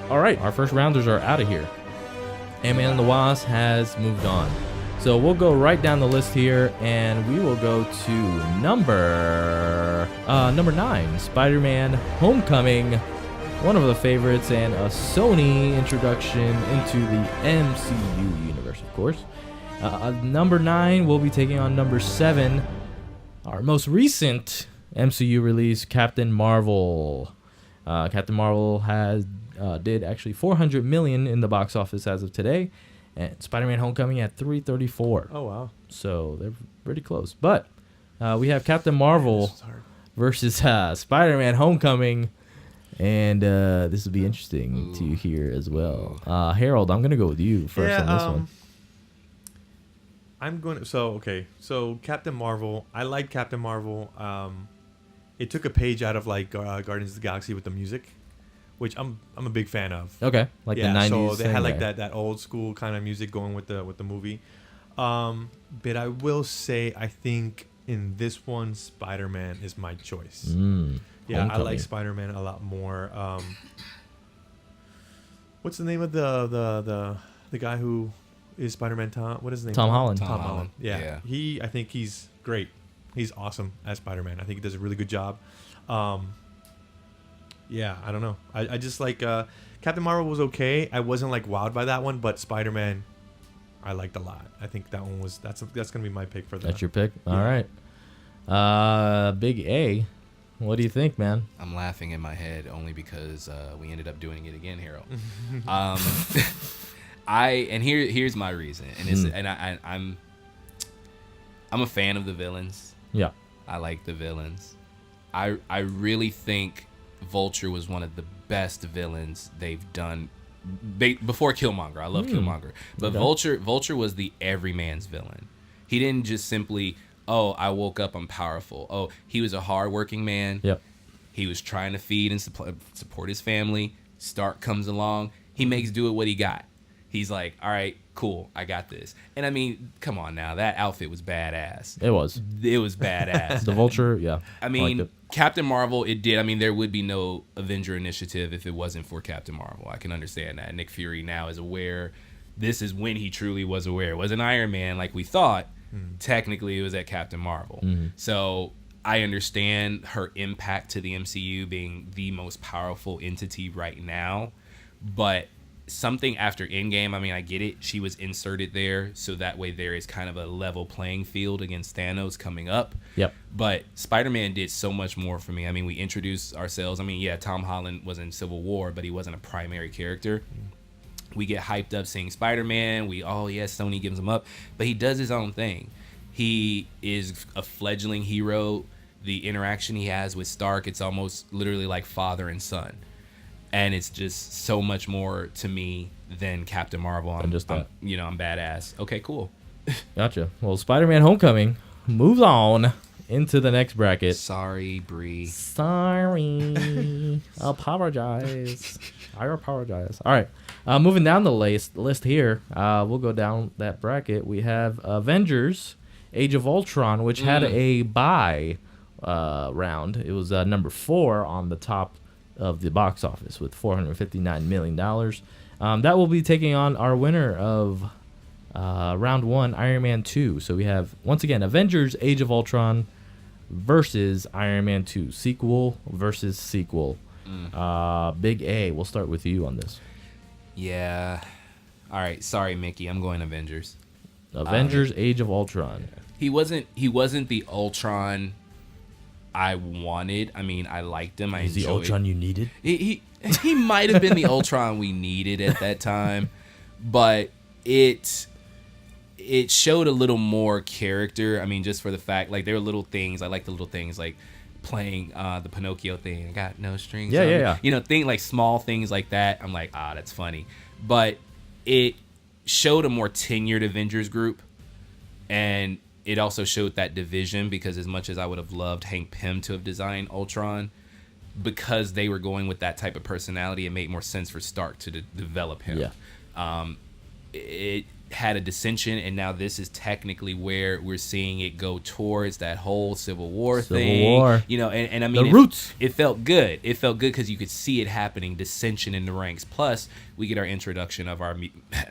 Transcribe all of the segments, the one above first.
All right, our first rounders are out of here. Ant-Man and the Wasp has moved on. So we'll go right down the list here, and we will go to number 9, Spider-Man Homecoming, one of the favorites, and a Sony introduction into the MCU universe, of course. Number 9 will be taking on number 7, our most recent MCU release, Captain Marvel. Captain Marvel did actually $400 million in the box office as of today. And Spider-Man Homecoming at 334. Oh, wow. So they're pretty close. But we have Captain Marvel versus Spider-Man Homecoming. And this will be interesting to hear as well. Harold, I'm going to go with you first on this one. I'm going to... So Captain Marvel. I like Captain Marvel. It took a page out of like Guardians of the Galaxy with the music, which I'm a big fan of. Okay, like the 90s. So they had like that old school kind of music going with the movie. But I will say I think in this one Spider-Man is my choice. Homecoming. I like Spider-Man a lot more. What's the name of the guy who is Spider-Man? What is his name? Tom Holland. Tom Holland. Yeah. I think he's great. He's awesome as Spider-Man. I think he does a really good job. Yeah, I don't know. I just like Captain Marvel was okay. I wasn't like wowed by that one, but Spider-Man I liked a lot. I think that one was that's gonna be my pick for that. That's your pick? Yeah. All right. Big A. What do you think, man? I'm laughing in my head only because we ended up doing it again, Harold. Here's my reason, and I'm a fan of the villains. Yeah, I like the villains. I really think Vulture was one of the best villains they've done before Killmonger. I love Killmonger, but okay. Vulture was the everyman's villain. He didn't just simply, oh, I woke up, I'm powerful. Oh, he was a hardworking man. Yep. He was trying to feed and support his family. Stark comes along. He makes do with what he got. He's like, all right, cool, I got this. And I mean, come on now, that outfit was badass. It was badass. The Vulture, yeah. I mean, Captain Marvel, it did. I mean, there would be no Avenger Initiative if it wasn't for Captain Marvel. I can understand that. Nick Fury now is aware. This is when he truly was aware. It wasn't Iron Man like we thought. Technically, it was at Captain Marvel. So I understand her impact to the MCU being the most powerful entity right now. But something after Endgame, I mean, I get it. She was inserted there, so that way there is kind of a level playing field against Thanos coming up. Yep. But Spider-Man did so much more for me. I mean, we introduced ourselves. I mean, yeah, Tom Holland was in Civil War, but he wasn't a primary character. We get hyped up seeing Spider-Man. Sony gives him up. But he does his own thing. He is a fledgling hero. The interaction he has with Stark, it's almost literally like father and son. And it's just so much more to me than Captain Marvel. I'm badass. Okay, cool. Gotcha. Well, Spider-Man Homecoming moves on into the next bracket. Sorry, Bree. Sorry. Apologize. I apologize. All right. Moving down the list here, we'll go down that bracket. We have Avengers Age of Ultron, which had a bye round. It was number 4 on the top of the box office with $459 million. That will be taking on our winner of round 1, Iron Man 2. So we have, once again, Avengers Age of Ultron versus Iron Man 2. Sequel versus sequel. Big A, we'll start with you on this. Yeah. All right. Sorry, Mickey. I'm going Avengers. Avengers Age of Ultron. He wasn't the Ultron I wanted. I mean, I liked him. Is the Ultron you needed? He might have been the Ultron we needed at that time, but it showed a little more character. I mean, just for the fact, like, there were little things. I like the little things, like playing the Pinocchio thing. I got no strings. Yeah. You know, like small things like that. I'm like, that's funny. But it showed a more tenured Avengers group, and it also showed that division, because as much as I would have loved Hank Pym to have designed Ultron, because they were going with that type of personality, it made more sense for Stark to develop him. Yeah. had a dissension, and now this is technically where we're seeing it go towards that whole Civil War thing. War. You know, and I mean, The roots. It felt good. It felt good because you could see it happening, dissension in the ranks. Plus, we get our introduction of our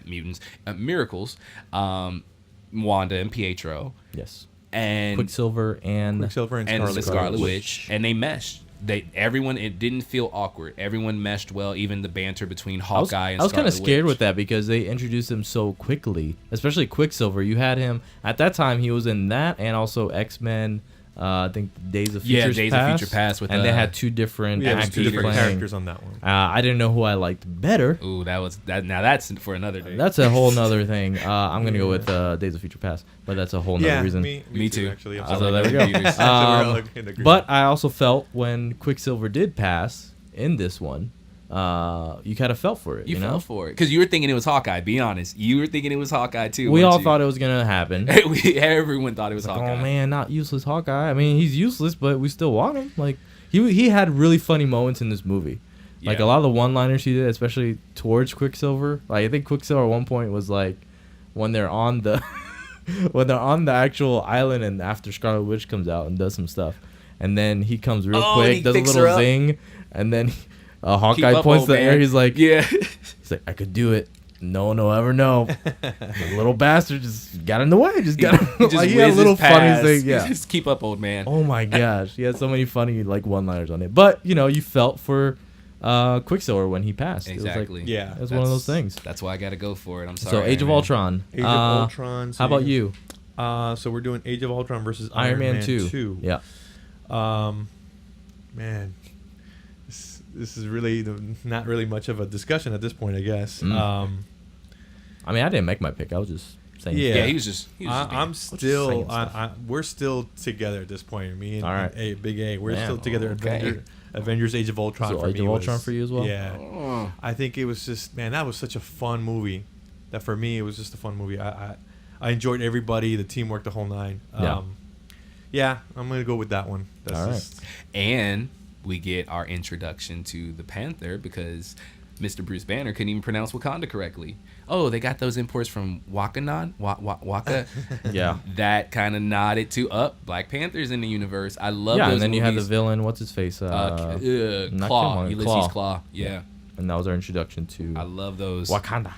mutants, miracles, Wanda and Pietro. Yes. And Quicksilver and the Scarlet Witch. Witch, and they meshed. It didn't feel awkward. Everyone meshed well, even the banter between Hawkeye and Scarlet Witch. I was kind of scared with that because they introduced him so quickly, especially Quicksilver. You had him at that time. He was in that and also X-Men. I think Days of Future Past. Days of Future Past with they had two different characters on that one. I didn't know who I liked better. Ooh, now that's for another day. That's a whole nother thing. I'm gonna go with Days of Future Past, but that's a whole nother reason. Me too. Actually, So there we go. But I also felt when Quicksilver did pass in this one, you kind of felt for it. You felt for it because you were thinking it was Hawkeye. Be honest, you were thinking it was Hawkeye too. We all thought it was gonna happen. Everyone thought it was Hawkeye. Oh man, not useless Hawkeye. I mean, he's useless, but we still want him. Like he had really funny moments in this movie. Like a lot of the one-liners he did, especially towards Quicksilver. Like I think Quicksilver at one point was like when they're on the actual island and after Scarlet Witch comes out and does some stuff, and then he comes real quick, does a little zing, and then Hawkeye points the air. He's like, he's like, I could do it. No one will ever know. The little bastard just got in the way. Just got like, he had a little funny thing. Yeah, just keep up, old man. Oh my gosh, he had so many funny like one-liners on it. But you felt for Quicksilver when he passed. Exactly. It was one of those things. That's why I got to go for it. I'm sorry. So Age of Ultron. Age of Ultron. How about you? So we're doing Age of Ultron versus Iron Man 2. Yeah. Man, this is really not really much of a discussion at this point, I guess. I mean, I didn't make my pick. I was just saying. Yeah, he was just. We're still together at this point. Me and Big A. We're still together. Okay. Avengers: Age of Ultron. So for Age me of Ultron for you as well. Yeah. I think it was just that was such a fun movie. That for me it was just a fun movie. I enjoyed everybody, the teamwork, the whole nine. Yeah, I'm gonna go with that one. That's And we get our introduction to the Panther because Mr. Bruce Banner couldn't even pronounce Wakanda correctly. Oh, they got those imports from Wakanon? Waka? Yeah. That kind of nodded to Black Panther's in the universe. I love those and then movies. you had the villain, what's his face? Claw. Ulysses Claw. Yeah. And that was our introduction to I love those. Wakanda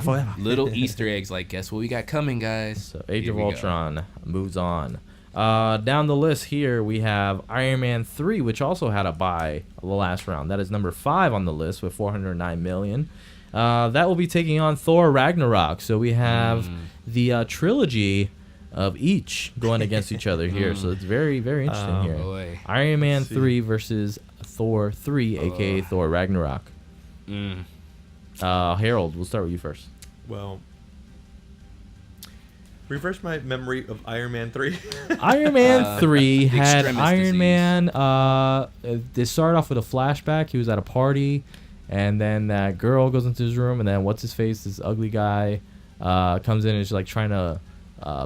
forever. Little Easter eggs like, guess what we got coming, guys? So Age of Ultron moves on. Down the list here, we have Iron Man 3, which also had a bye the last round. That is number 5 on the list with 409 million. That will be taking on Thor Ragnarok. So we have the trilogy of each going against each other here. So it's very, very interesting here. Boy. Iron Man 3 versus Thor 3, a.k.a. Thor Ragnarok. Harold, we'll start with you first. Well, refresh my memory of Iron Man 3. Iron Man 3 had extremis Iron disease. Man. They started off with a flashback. He was at a party, and then that girl goes into his room, and then what's his face? This ugly guy comes in and is like trying to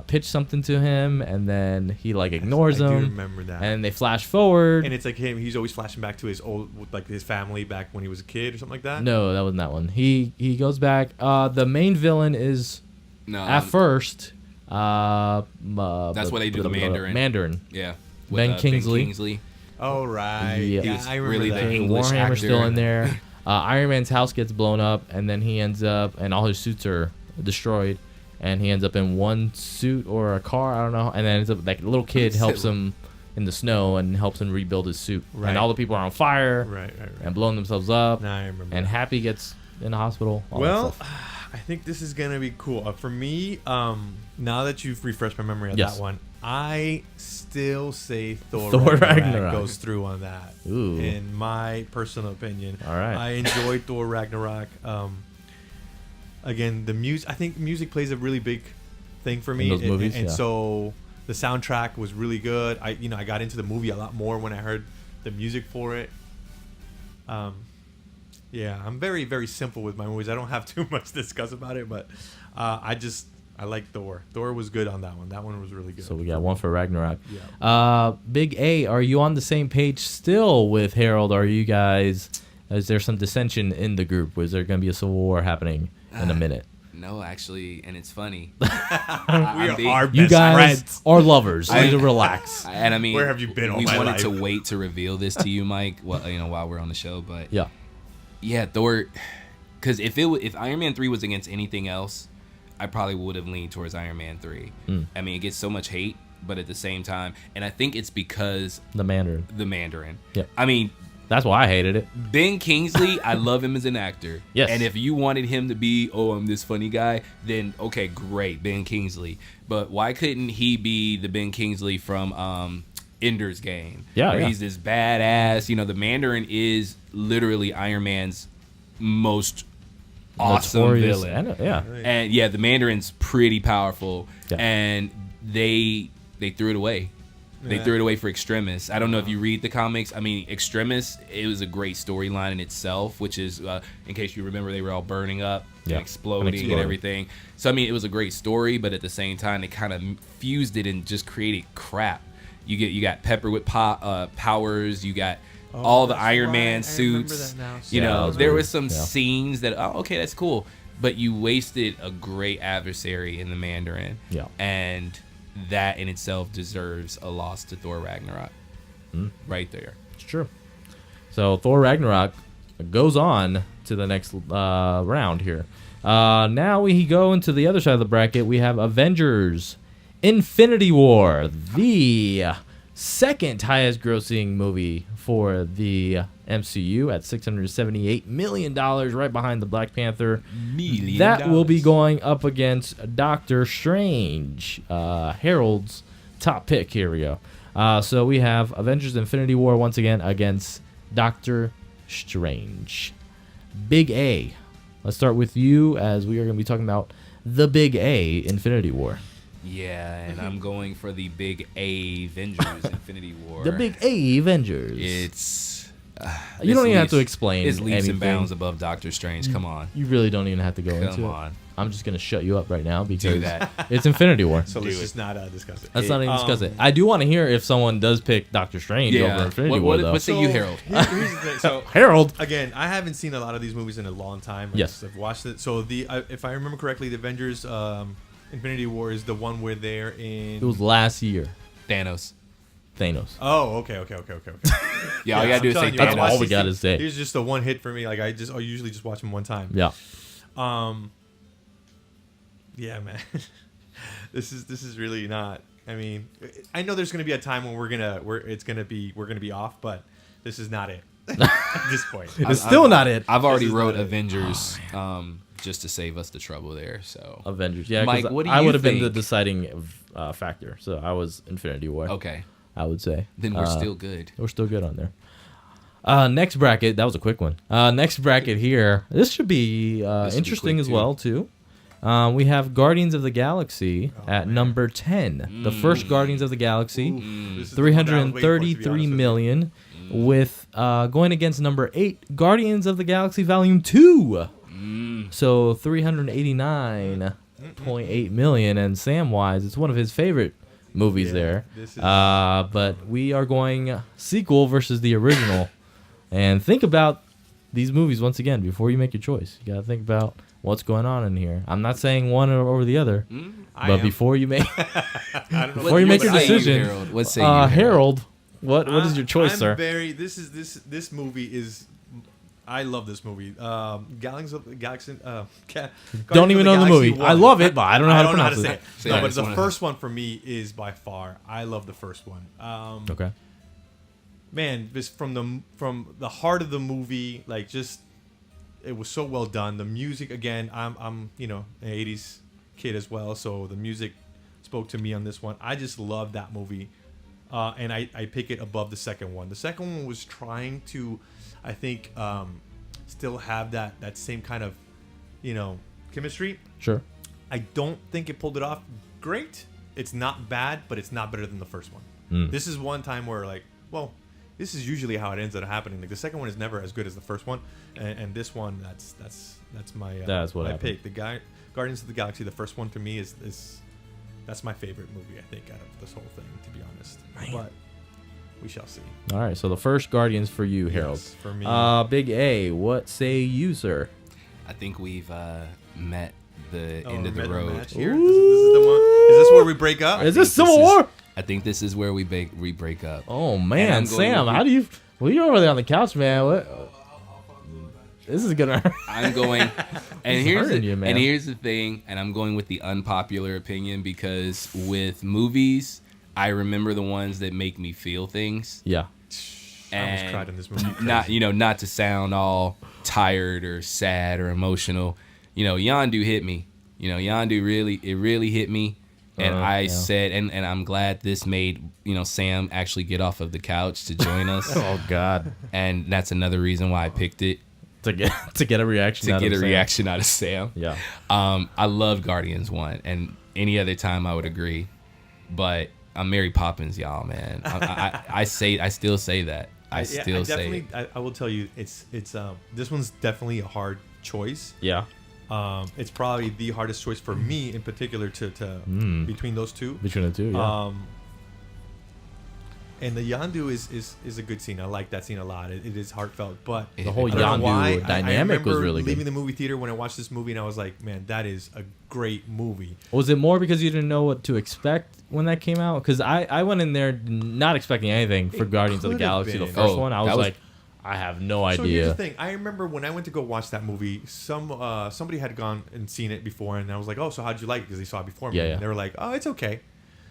pitch something to him, and then he like ignores him. I do remember that. And they flash forward. And it's like him. He's always flashing back to his old, like his family back when he was a kid or something like that. No, that wasn't that one. He goes back. The main villain is at first. That's why they do the Mandarin. Mandarin. Yeah. Ben Kingsley. Oh right. Yeah. Yeah, I remember really that. the English Warhammer's actor. still in there. Iron Man's house gets blown up, and then he ends up, and all his suits are destroyed, and he ends up in one suit or a car, I don't know, and then ends up like a little kid helps him in the snow and helps him rebuild his suit, Right. and all the people are on fire Right. and blowing themselves up, Now I remember. and that. Happy gets in the hospital. all that Well, stuff. I think this is gonna be cool. For me, now that you've refreshed my memory on Yes. that one, I still say Thor Thor Ragnarok Ragnarok. goes through on that. Ooh. In my personal opinion, All right. I enjoyed Thor Ragnarok. Again, the music. I think music plays a really big thing for me. In those movies, and yeah. so the soundtrack was really good. I got into the movie a lot more when I heard the music for it. Yeah, I'm very, very simple with my movies. I don't have too much to discuss about it, but I like Thor. Thor was good on that one. That one was really good. So we got one for Ragnarok. Yeah. Big A, are you on the same page still with Harold? Are you guys? Is there some dissension in the group? Was there going to be a civil war happening in a minute? No, actually, and it's funny. We are You best guys friends. are lovers. You need to relax. And I mean, Where have you been all we my wanted life? to wait to reveal this to you, Mike. While we're on the show, but Yeah. Thor. Because if Iron Man 3 was against anything else, I probably would have leaned towards Iron Man 3. I mean, it gets so much hate, but at the same time, and I think it's because The Mandarin. the Mandarin. Yeah. I mean, That's why I hated it. Ben Kingsley, I love him as an actor. Yes. And if you wanted him to be, I'm this funny guy, then okay, great, Ben Kingsley. But why couldn't he be the Ben Kingsley from Ender's Game? Yeah, where yeah. he's this badass. The Mandarin is literally Iron Man's most awesome Notorious villain. Yeah. And yeah, the Mandarin's pretty powerful. Yeah. And they threw it away. They threw it away for Extremis. I don't know if you read the comics. I mean, Extremis, it was a great storyline in itself, which is, in case you remember, they were all burning up and exploding and everything. So, I mean, it was a great story, but at the same time, they kind of fused it and just created crap. You got Pepper with powers. You got all the Iron Man suits. There were some scenes that, okay, that's cool. But you wasted a great adversary in the Mandarin. Yeah. And that in itself deserves a loss to Thor Ragnarok. Right there. It's true. So Thor Ragnarok goes on to the next round here. Now we go into the other side of the bracket. We have Avengers Infinity War, the second highest grossing movie for the MCU at $678 million, right behind the Black Panther. That will be going up against Doctor Strange, Harold's top pick. Here we go. So we have Avengers Infinity War once again against Doctor Strange. Big A. Let's start with you, as we are going to be talking about the Big A, Infinity War. Yeah, and I'm going for the Big A Avengers Infinity War. The Big A Avengers. It's... you don't even have to explain It's leaps anything. and bounds above Doctor Strange. Come on. You really don't even have to go into it. Come on. I'm just going to shut you up right now because Do that. it's Infinity War. So let's just not discuss it. Let's not even discuss it. I do want to hear if someone does pick Doctor Strange over Infinity War, though. What say you, Harold? Here's the thing. So Harold. again, I haven't seen a lot of these movies in a long time. Yes. I've watched it. So if I remember correctly, the Avengers Infinity War is the one where they're in. It was last year. Thanos. Oh, okay. Yeah, all you gotta do is say I'm telling you, I That's Thanos. watched all we these got to things. say. Here's just a one hit for me. Like I usually just watch them one time. Yeah. Yeah, man. This is really not. I mean, I know there's gonna be a time when we're gonna be off, but this is not it at this point. It's still not it. I've already This is wrote not it. Avengers just to save us the trouble there. So Avengers. Yeah, Mike, because what do I you would have been the think? deciding factor. So I was Infinity War. okay, I would say. then we're still good. We're still good on there. Next bracket. That was a quick one. Next bracket here. This should be interesting quick, as too. well, too. We have Guardians of the Galaxy at number 10. The first Guardians of the Galaxy, This is the one that I was waiting for, to be honest 333 with you. million, with going against number 8, Guardians of the Galaxy Volume 2. So 389.8 million, and Samwise, it's one of his favorite movies there. this is- But we are going sequel versus the original. And think about these movies once again before you make your choice. You got to think about what's going on in here. I'm not saying one over the other, I but am. before you make I don't know. before you make your What say you, decision, Harold? What say you, Harold? Harold, what is your choice, I'm sir? This movie is. I love this movie. Guardians of the Galaxy. Don't even know the movie. I love it, but I don't know how to pronounce say it. Say No, it. but the It's one of first one for me is by far. I love the first one. Okay. Man, this from the heart of the movie, like just it was so well done. The music again, I'm an 80s kid as well, so the music spoke to me on this one. I just love that movie. And I pick it above the second one. The second one was trying to, I think, still have that same kind of, chemistry. Sure. I don't think it pulled it off great. It's not bad, but it's not better than the first one. This is one time where this is usually how it ends up happening. Like the second one is never as good as the first one, and this one that's my That's what my happened. pick. The Guardians of the Galaxy, the first one to me is that's my favorite movie I think out of this whole thing, to be honest. But we shall see. All right. So the first Guardians for you, Harold. Yes, for me. Big A. What say you, sir? I think we've met the end of the Remember road. match here? This is the one. Is this where we break up? Is this Civil War? I think this is where we break up. Oh And man, I'm going Sam, with how do you? Well, you're over there on the couch, man. What? This is gonna. I'm going, and hurting you, man. here's the thing, and I'm going with the unpopular opinion because with movies, I remember the ones that make me feel things. Yeah. I almost And cried in this movie. not to sound all tired or sad or emotional. Yondu hit me. Yondu really hit me. And I said, and I'm glad this made, Sam actually get off of the couch to join us. Oh God. And that's another reason why I picked it. To get a reaction. Reaction out of Sam. Yeah. I love Guardians 1, and any other time I would agree. But I'm Mary Poppins, y'all, man. I still say that. I say it. I will tell you, it's this one's definitely a hard choice. Yeah. It's probably the hardest choice for me in particular to between those two. Between the two, yeah. And the Yondu is a good scene. I like that scene a lot. It is heartfelt, but The whole I don't know why. Yondu dynamic was really good. Leaving the movie theater when I watched this movie, and I was like, man, that is a great movie. Was it more because you didn't know what to expect when that came out? Because I went in there not expecting anything for Guardians of the could have Galaxy, the been. first one. I was that was- like, I have no So here's the idea. thing. I remember when I went to go watch that movie, somebody had gone and seen it before, and I was like, oh, so how'd you like it? Because they saw it before me. Yeah, yeah. And they were like, oh, it's okay.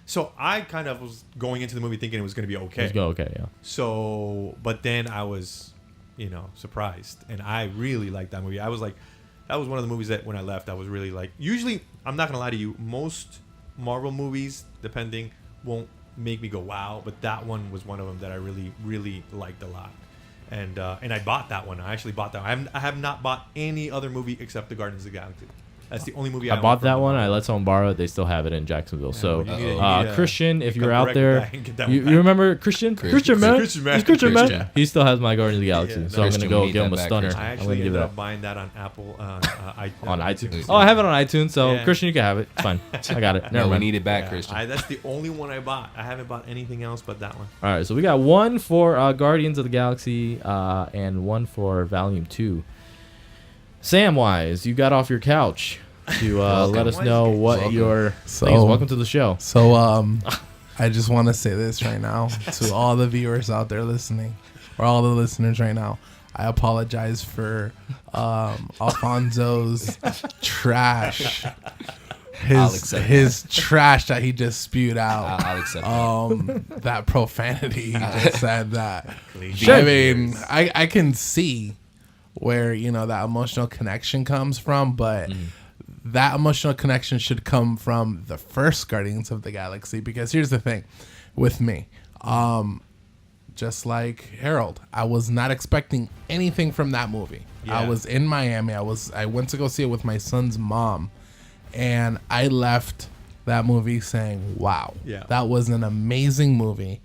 So I kind of was going into the movie thinking it was going to be okay. Let's go, okay, yeah. So, but then I was, surprised, and I really liked that movie. I was like, that was one of the movies that when I left, I was really like. Usually, I'm not gonna lie to you, most Marvel movies, depending, won't make me go wow, but that one was one of them that I really, really liked a lot. And I bought that one. I actually bought that one. I have not bought any other movie except the Guardians of the Galaxy. That's the only movie I own bought from that the one. Marvel. I let someone borrow it. They still have it in Jacksonville. So, you need to Christian, if pick you're up out the there, record and get that you one back. remember Christian? Christian, man. Christian, man. He's Christian, man. Christian. He still has my Guardians of the Galaxy. Yeah, so I'm going to Christian, go we need give him that a back, stunner. Christian. I I'm actually going to give ended it up up. buying that on Apple On iTunes. Yeah. Oh, I have it on iTunes. So, Yeah. Christian, you can have it. It's fine. I got it. Never No, we mind. need it back, Yeah, Christian. that's the only one I bought. I haven't bought anything else but that one. All right, so we got one for Guardians of the Galaxy and one for Volume 2. Samwise, you got off your couch to let us know what Welcome. your So- thing is. Welcome to the show. So I just want to say this right now to all the viewers out there listening, or all the listeners right now. I apologize for Alfonso's trash. I'll accept His trash that he just spewed out. I'll accept that. That profanity he just said that. Sure. I mean, I can see where that emotional connection comes from, but that emotional connection should come from the first Guardians of the Galaxy, because here's the thing with me. Just like Harold, I was not expecting anything from that movie. Yeah. I was in Miami. I went to go see it with my son's mom, and I left that movie saying, wow, Yeah. that was an amazing movie.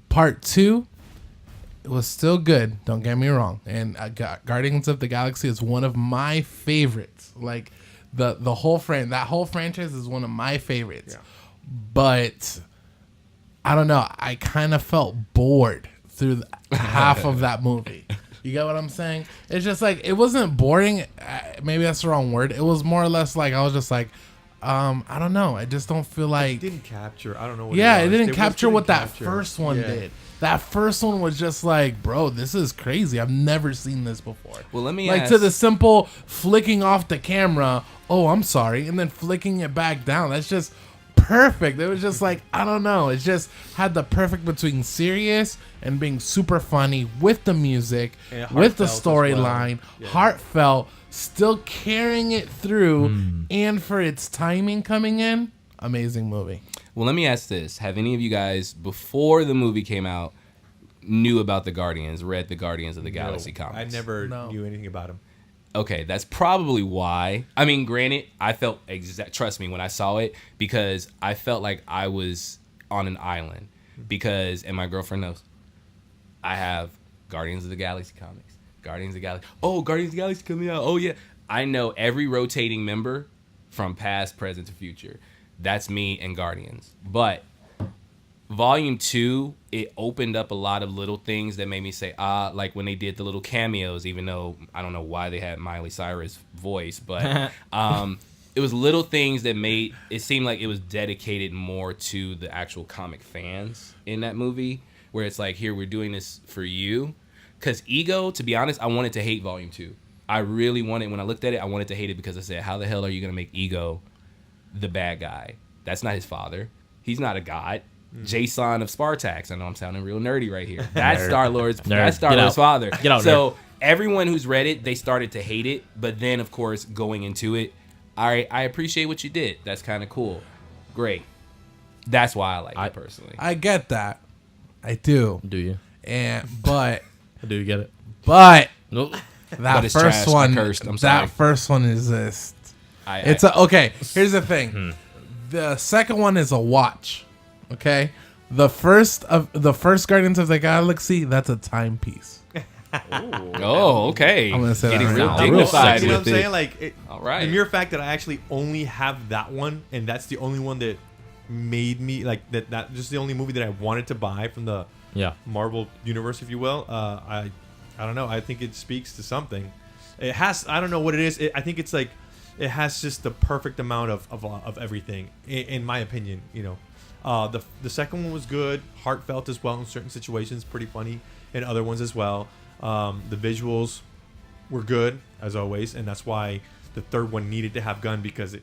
Part 2, it was still good, don't get me wrong. And Guardians of the Galaxy is one of my favorites. Like the whole that whole franchise is one of my favorites. Yeah. But I don't know, I kind of felt bored through half of that movie. You get what I'm saying? It's just like, it wasn't boring. Maybe that's the wrong word. It was more or less like, I was just like, I don't know. I just don't feel It like. didn't capture. I don't know what Yeah, it it was. didn't just capture didn't what that capture. first one Yeah. did. That first one was just like, bro, this is crazy. I've never seen this before. Well, let me like ask. to the simple flicking off the camera. Oh, I'm sorry, and then flicking it back down. That's just perfect. It was just like, I don't know. It just had the perfect between serious and being super funny with the music, And with the heartfelt as well. storyline, Yeah. heartfelt, still carrying it through, and for its timing coming in, amazing movie. Well, let me ask this. Have any of you guys, before the movie came out, knew about the Guardians, read the Guardians of the Galaxy No, comics? I never No. knew anything about him. Okay, that's probably why. I mean, granted, I felt trust me when I saw it, because I felt like I was on an island. Because, and my girlfriend knows, I have Guardians of the Galaxy comics. Guardians of the Galaxy. Oh, Guardians of the Galaxy coming out. Oh, yeah. I know every rotating member from past, present, to future. That's me and Guardians. But Volume 2, it opened up a lot of little things that made me say, like when they did the little cameos, even though I don't know why they had Miley Cyrus' voice, but it was little things that made it seem like it was dedicated more to the actual comic fans in that movie, where it's like, here, we're doing this for you. Because Ego, to be honest, I wanted to hate Volume 2. I really wanted, when I looked at it, I wanted to hate it because I said, how the hell are you going to make Ego the bad guy? That's not his father. He's not a god. Jason of Spartax. I know I'm sounding real nerdy right here. That's Star-Lord's father. Get out, so everyone who's read it, they started to hate it. But then, of course, going into it, I appreciate what you did. That's kind of cool. Great. That's why I like it personally. I get that. I do. Do you? But Do you get it? But Nope. that it's first trash. I one, cursed. I'm sorry. that first one is this. It's Okay, here's the thing. The second one is a watch. Okay, the first Guardians of the Galaxy, that's a timepiece. okay. I'm gonna say getting that real right now. dignified You know what I'm with it. saying? Like, All right. the mere fact that I actually only have that one, and that's the only one that made me like that. Just the only movie that I wanted to buy from the Marvel universe, if you will. I don't know. I think it speaks to something. It has. I don't know what it is. I think it's like it has just the perfect amount of everything, in my opinion. You know, the second one was good, heartfelt as well in certain situations, pretty funny in other ones as well. The visuals were good as always, and that's why the third one needed to have Gunn, because it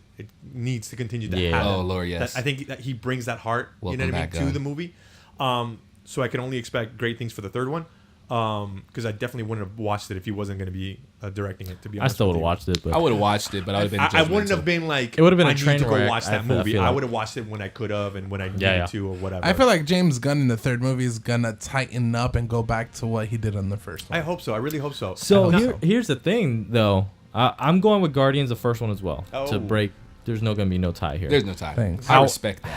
needs to continue to have. Oh Lord, yes. I think that he brings that heart, Welcome you know what I back, mean, to Gunn. the movie. So I can only expect great things for the third one. Because I definitely wouldn't have watched it if he wasn't going to be directing it. To be honest, I still would have with watched it, but I would have watched it, but I would have been. I wouldn't have been like. It would have been a I train need to go wreck, watch that I movie. feel I like. would have watched it when I could have and when I needed Yeah. to or whatever. I feel like James Gunn in the third movie is gonna tighten up and go back to what he did on the first one. I hope so. I really hope so. So I hope here's the thing, though. I'm going with Guardians, the first one as well. Oh. To break, there's no going to be no tie here. There's no time. Thanks. I respect that.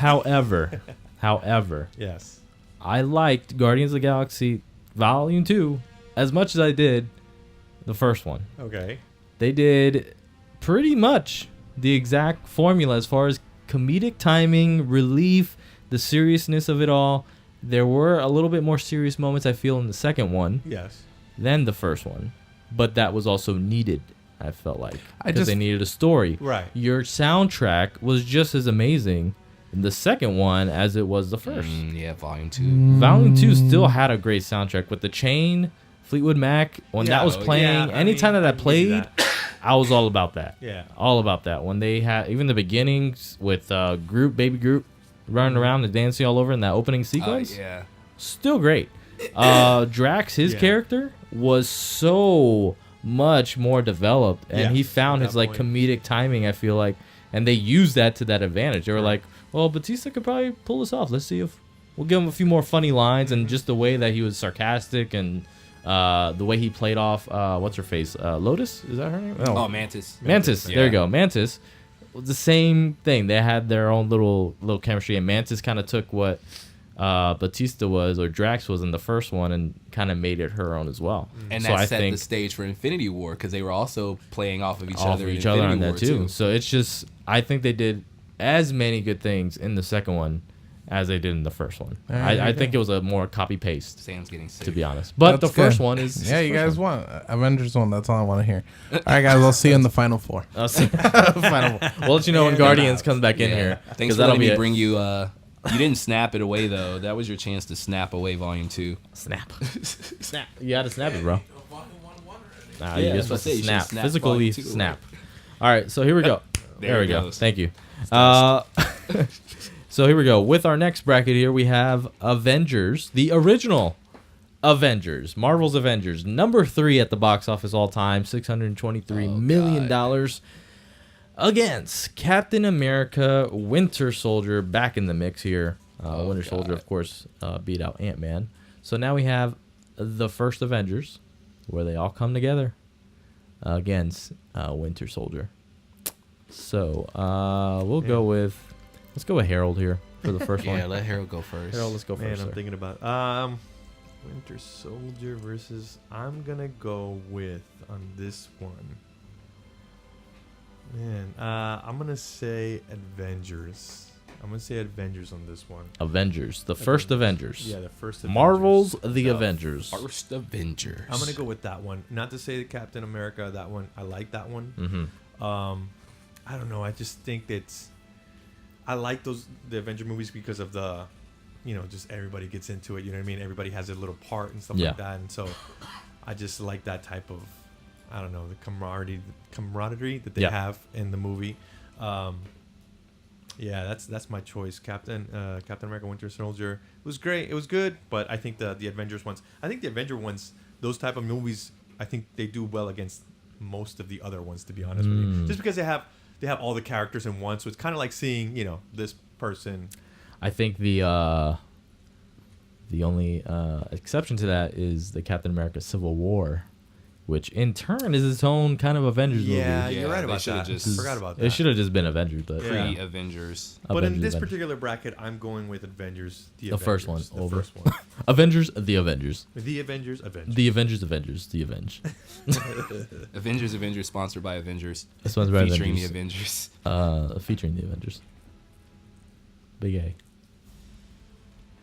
However, Yes. I liked Guardians of the Galaxy Volume 2 as much as I did the first one. Okay. They did pretty much the exact formula as far as comedic timing, relief, the seriousness of it all. There were a little bit more serious moments, I feel, in the second one Yes. than the first one. But that was also needed, I felt like. Because just- they needed a story. Right. Your soundtrack was just as amazing in the second one as it was the first. Yeah, Volume 2. Volume 2 still had a great soundtrack with the Chain, Fleetwood Mac. When that was Yeah, playing, I anytime mean, that I that can give you played, I was all about that. Yeah. All about that. When they had, even the beginnings with Baby Group running around and dancing all over in that opening sequence, Yeah. still great. Drax, his Yeah. character, was so much more developed, and he Yes, found at his that like point. comedic timing, I feel like, and they used that to that advantage. They were like, well, Batista could probably pull this off. Let's see if we'll give him a few more funny lines, and just the way that he was sarcastic and the way he played off what's her face, Lotus, is that her name? Oh, Mantis. Mantis. Yeah. There you go. Mantis was the same thing. They had their own little chemistry, and Mantis kind of took what Batista was or Drax was in the first one and kind of made it her own as well. And so that I set think the stage for Infinity War, because they were also playing off of each off other. of in each other on Infinity that War, too. So it's just, I think they did as many good things in the second one as they did in the first one. I think it was a more copy paste, Sam's getting sick. to be honest. But That's the first good. one is Yeah, you guys want Avengers 1. That's all I want to hear. All right, guys. I'll see you in the final four. I'll see. Final. We'll let you know when Guardians comes back in here. Thanks for letting me bring you. You didn't snap it away though. That was your chance to snap away Volume 2. Snap. Snap. You gotta snap it, bro. Nah, Yeah, you're that's what I supposed say, to you should snap. snap Physically Volume 2 snap. All right, so here we go. There there we it go. goes. Thank you. So here we go. With our next bracket here, we have Avengers, the original Avengers, Marvel's Avengers, number 3 at the box office all time, $623 million, against Captain America, Winter Soldier, back in the mix here. Winter Soldier, of course, beat out Ant-Man. So now we have the first Avengers, where they all come together against Winter Soldier. So we'll go with, let's go with Harold here for the first Yeah, one. let Harold go first. Harold, let's go Man, first. I'm sir. thinking about Winter Soldier versus. I'm gonna go with on this one. Man, I'm gonna say Avengers. I'm gonna say Avengers on this one. Avengers, the first Avengers. Yeah, the first Avengers. Marvel's The No. Avengers. First Avengers. I'm gonna go with that one. Not to say Captain America. That one, I like that one. Mm-hmm. I don't know. I just think I like the Avenger movies because of the, just everybody gets into it. You know what I mean? Everybody has a little part and stuff like that. And so I just like that type of, I don't know, the camaraderie that they have in the movie. Yeah, that's my choice. Captain America: Winter Soldier. It was great. It was good, but I think the Avengers ones. I think the Avenger ones, those type of movies, I think they do well against most of the other ones. To be honest with you, just because they have all the characters in one, so it's kind of like seeing this person. I think the only exception to that is the Captain America: Civil War, which in turn is its own kind of Avengers movie. Yeah, you're right about that. Forgot about that. It should have just been Avengers, but Avengers. But in this particular bracket, I'm going with Avengers. The first one. The first one. Avengers. The Avengers. The Avengers. Avengers. The Avengers. Avengers. The Avenge. Avengers. Sponsored by Avengers. Sponsored by featuring Avengers. the Avengers. Featuring the Avengers. Big A.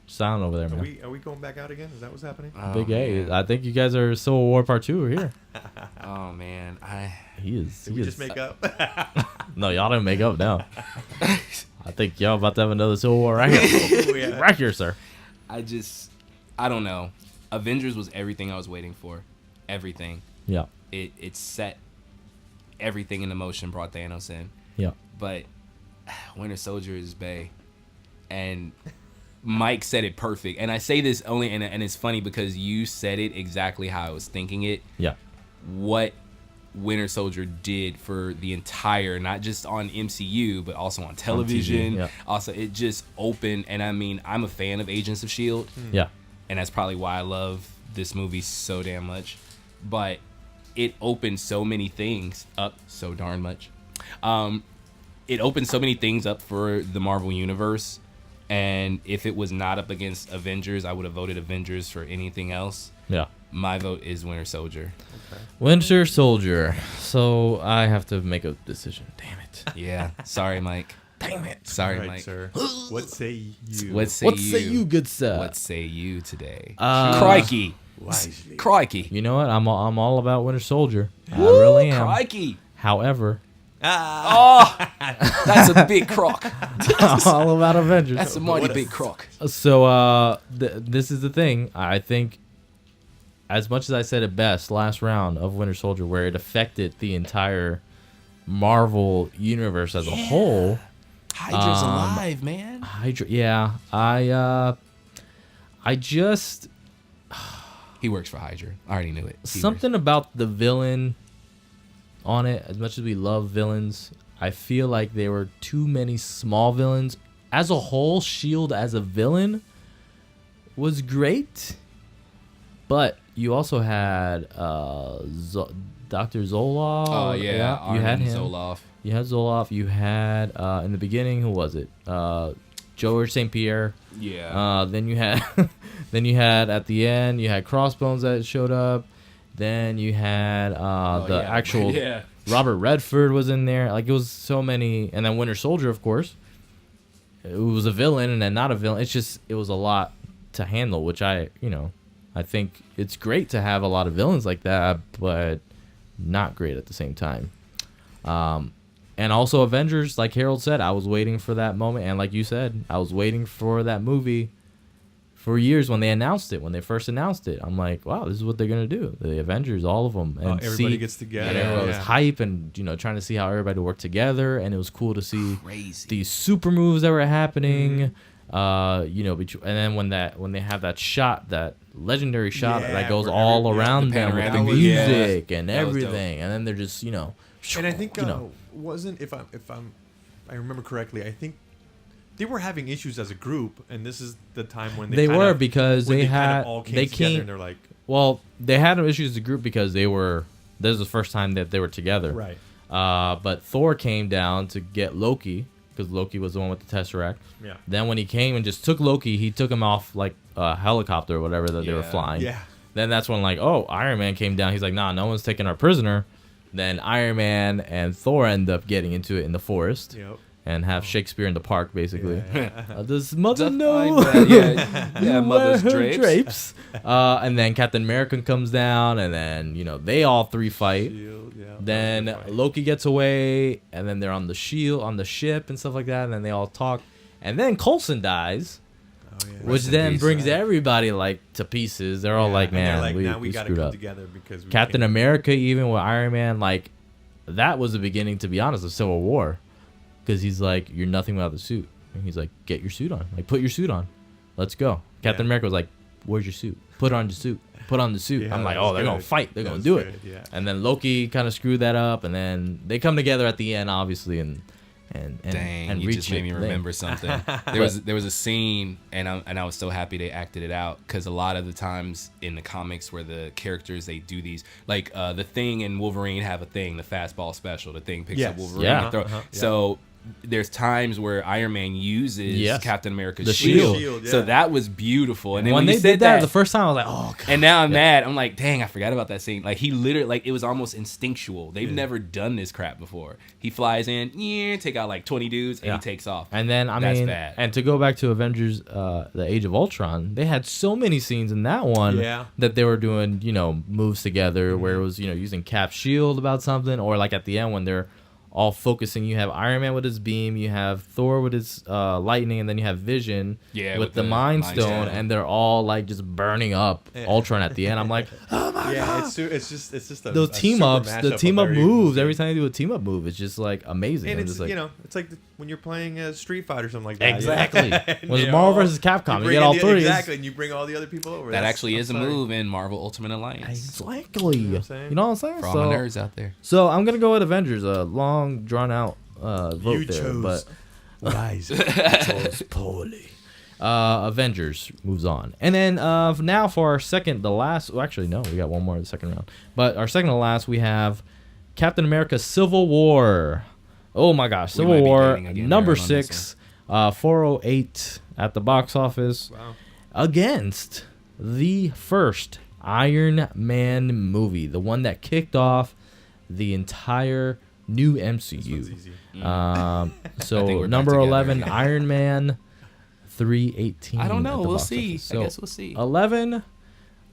Sound over there, man. Are we going back out again? Is that what's happening? Big A. Man. I think you guys are Civil War Part 2 are here. Oh man, Did we just make up? No, y'all didn't make up now. I think y'all about to have another Civil War right here. Oh, yeah. Right here, sir. I don't know. Avengers was everything I was waiting for. Everything. Yeah. It set everything into motion, brought Thanos in. Yeah. But Winter Soldier is bae. And Mike said it perfect. And I say this only, and it's funny because you said it exactly how I was thinking it. Yeah. What Winter Soldier did for the entire, not just on MCU, but also on television. TV, yeah. Also, it just opened, and I mean, I'm a fan of Agents of S.H.I.E.L.D. Yeah. And that's probably why I love this movie so damn much. But it opened so many things up so darn much. It opened so many things up for the Marvel Universe. And if it was not up against Avengers, I would have voted Avengers for anything else. Yeah. My vote is Winter Soldier. Okay. Winter Soldier. So I have to make a decision. Damn it. Yeah. Sorry, Mike. Damn it. Sorry, All right, Mike. sir. What say you? What say What you? say you, good sir? What say you today? Crikey. Wisely. Crikey. You know what? I'm all about Winter Soldier. I really am. Crikey. However, Oh, that's a big crock. I'm all about Avengers. That's a mighty big crock. So this is the thing. I think, as much as I said it best last round of Winter Soldier, where it affected the entire Marvel universe as a whole. Hydra's alive, man. Hydra, yeah. I just He works for Hydra. I already knew it. something about the villain on it. As much as we love villains, I feel like there were too many small villains. As a whole, Shield as a villain was great, but you also had Dr. Zoloff. Oh yeah, you had Arnim him. Zoloff. You had Zoloff. You had in the beginning, who was it? George St. Pierre. Yeah. Then you had at the end you had Crossbones that showed up. Then you had actual Yeah. Robert Redford was in there. Like, it was so many. And then Winter Soldier, of course. It was a villain and then not a villain. It was a lot to handle, which I think it's great to have a lot of villains like that, but not great at the same time. And also Avengers, like Harold said, I was waiting for that moment. And like you said, I was waiting for that movie for years when they first announced it. I'm like, wow, this is what they're going to do. The Avengers, all of them. And everybody gets together. And everyone was hype and, trying to see how everybody worked together. And it was cool to see these super moves that were happening. And then when they have that shot, that legendary shot that goes all around them with the music and everything. And then they're just, And I think wasn't if I remember correctly, I think they were having issues as a group, and this is the time when they were because they came and they're like, well, they had issues as a group because this was the first time that they were together, right? But Thor came down to get Loki because Loki was the one with the Tesseract. Yeah. Then when he came and just took Loki, he took him off like a helicopter or whatever that they were flying. Yeah. Then that's when Iron Man came down. He's like, nah, no one's taking our prisoner. Then Iron Man and Thor end up getting into it in the forest. Yep. and have Shakespeare in the park, basically. Does mother Define know? that. Yeah, You mother's wear her drapes. And then Captain America comes down, and then they all three fight. Shield, yeah. Then Loki gets away, and then they're on the ship and stuff like that, and then they all talk. And then Coulson dies, which in then peace, brings right? everybody to pieces. They're all like, And they're man, like, now we gotta screwed come up. together because we Captain can't- America, even with Iron Man, that was the beginning, to be honest, of Civil War, because he's like, you're nothing without the suit, and he's like, get your suit on, put your suit on, let's go. Captain America was like, where's your suit? Put on your suit. Put on the suit. Yeah, I'm like, that oh, was they're gonna good. fight. They're That gonna was do good, it. yeah. And then Loki kind of screwed that up, and then they come together at the end, obviously, and Dang, and you reach just made me it. remember something. There was a scene, and I was so happy they acted it out, because a lot of the times in the comics where the characters, they do these, like the Thing and Wolverine have a thing, the fastball special. The Thing picks up Yes. Wolverine. Yeah. And throw, So there's times where Iron Man uses Yes. Captain America's The shield. shield, So yeah. that was beautiful. And then when when, they you said did that the first time, I was like, oh god. and now I'm mad. I'm like, dang, I forgot about that scene. Like, he literally, it was almost instinctual. They've never done this crap before. He flies in, take out 20 dudes, and he takes off. And then That's bad. and to go back to Avengers, the Age of Ultron, they had so many scenes in that one that they were doing, moves together where it was, using Cap's shield about something, or like at the end when they're all focusing. You have Iron Man with his beam, you have Thor with his lightning, and then you have Vision with the Mind Stone, and they're all just burning up Ultron at the end. I'm like, oh my god! It's just those team ups, the team up moves. Every time they do a team up move, it's just amazing. And I'm it's just it's like when you're playing a Street Fight or something like that. exactly. And When it's they're Marvel all- versus Capcom, you bring get in all the- three. Exactly, and you bring all the other people over. That That's- actually I'm is a sorry. move in Marvel Ultimate Alliance. Exactly. You know saying? what I'm saying? For all my nerds out there. So I'm gonna go with Avengers. A long, drawn out vote You there, chose but Rise. chose poorly. Avengers moves on, and then now for our second, the last. Well, actually, no, we got one more in the second round. But our second to last, we have Captain America: Civil War. Oh my gosh, We might Civil be War dating again, number Aaron, on this 6, 408 at the box office Wow. against the first Iron Man movie, the one that kicked off the entire new One's MCU. easy. I So think we're number back together 11, again. Iron Man 318. I don't know. at the We'll box see. office. I So guess we'll see. 11,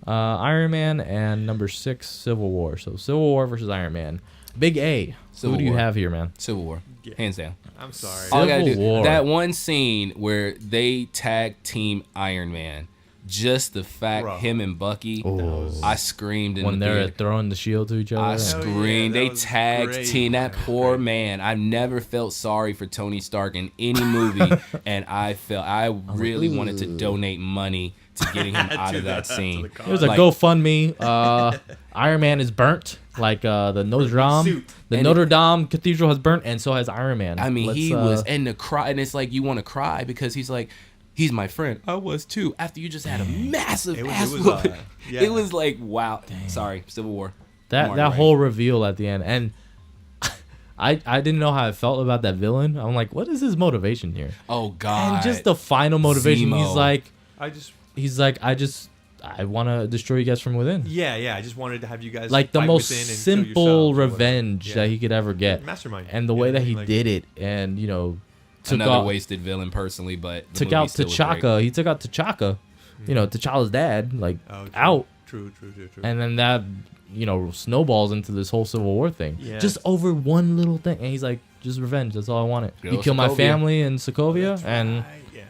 Iron Man, and number 6, Civil War. So Civil War versus Iron Man. Big A. Civil Who do you War. have here, man? Civil War. Yeah. Hands down. I'm sorry. All I gotta Civil do, War. that one scene where they tag team Iron Man, just the fact Bro. him and Bucky, I screamed in When the they're theater. throwing the shield to each other. I and- screamed. that They was tag great. team that poor man. I've never felt sorry for Tony Stark in any movie, and I really wanted to donate money to getting him out To of that the- to scene. the cause. It was a Like- GoFundMe. Iron Man is burnt, like the Notre Dame. suit. The And Notre Dame Cathedral has burnt, and so has Iron Man. I mean, Let's, he was, and the cry, and it's like you want to cry because he's like, he's my friend. I was too. After you just had a massive It was- ass it was, whooping. yeah. It was like, wow. Sorry, Civil War. that Mark that Wright. whole reveal at the end, and I didn't know how I felt about that villain. I'm like, what is his motivation here? Oh God. And just the final motivation, Zemo. he's like, I want to destroy you guys from within. I just wanted to have you guys Like the fight most within and kill simple yourselves or whatever. revenge Yeah. that he could ever get. Mastermind. And the You way know that what I he mean? Like, did it, and took another out wasted villain personally, but the took movie out still was great. T'Chaka. He took out T'Chaka, T'Challa's dad, Oh, true. out. True. And then that, snowballs into this whole Civil War thing. Yeah. Just over one little thing. And he's like, just revenge. That's all I wanted. Go You kill my Sokovia. family in Sokovia, That's and right. Yeah.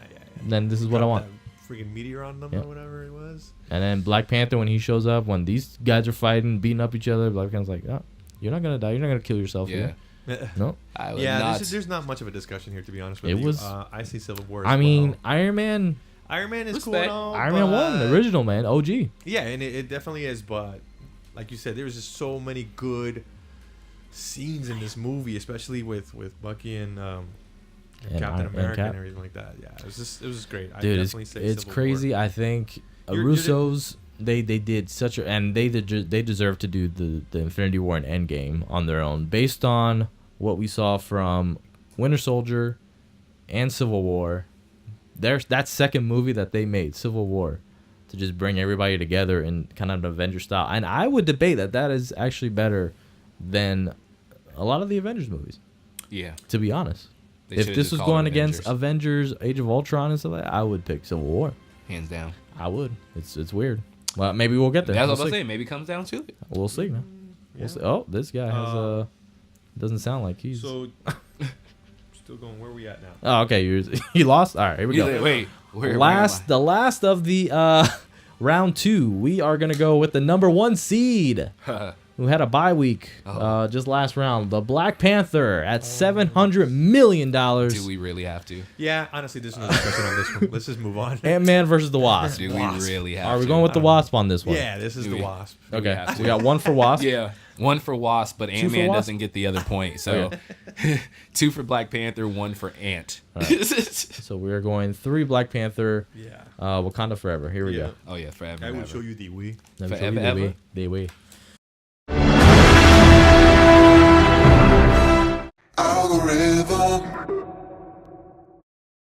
then this is what I Drop want. that freaking meteor on them Yeah. or whatever it was. And then Black Panther, when he shows up, when these guys are fighting, beating up each other, Black Panther's like, oh, you're not going to die. You're not going to kill yourself Yeah. here. No. I would Yeah, not. there's not much of a discussion here, to be honest with It you. was- I see Civil War. As I mean, well. Iron Man Iron Man is cool. Respect. And all, Iron Man 1, the original, man. OG. Yeah, and it definitely is. But like you said, there was just so many good scenes in this movie, especially with Bucky and Captain Iron- America Cap. and everything like that. Yeah, it was just great. I Dude, definitely say it's Civil crazy. War. I think You're- Russo's they did such a, and they deserve to do the Infinity War and Endgame on their own, based on what we saw from Winter Soldier and Civil War. There's that second movie that they made, Civil War, to just bring everybody together in kind of an Avenger style. And I would debate that is actually better than a lot of the Avengers movies, Yeah, to be honest. They if should've this just was called going it against Avengers, Age of Ultron and stuff like that, I would pick Civil War. hands down. I would. It's weird. Well, maybe we'll get there. That's We'll what I'm see. saying. Maybe it comes down to it. We'll see. Man. We'll see. Oh, this guy has doesn't sound like he's. So, still going. Where are we at now? Oh, okay. You lost. All right, here we go. Wait. Where am The last of the round 2. We are gonna go with the number 1 seed, I? who had a bye week Oh. just last round. The Black Panther at $700 million. Do we really have to? Yeah, honestly, there's no discussion on this one. Let's just move on. Ant-Man versus the Wasp. Do we really have to? Are we going with the Wasp on this one? Yeah, this is Do the we- Wasp. Do we Okay, have so to? we got 1 for Wasp. Yeah. 1 for Wasp, but for Ant-Man Wasp? doesn't get the other point. So 2 for Black Panther, 1 for Ant. So we are going 3 Black Panther, Yeah. Wakanda Forever. Here we Yeah. go. Oh yeah, forever. I will and show ever. you the we. Let me show Forever, you ever? the way.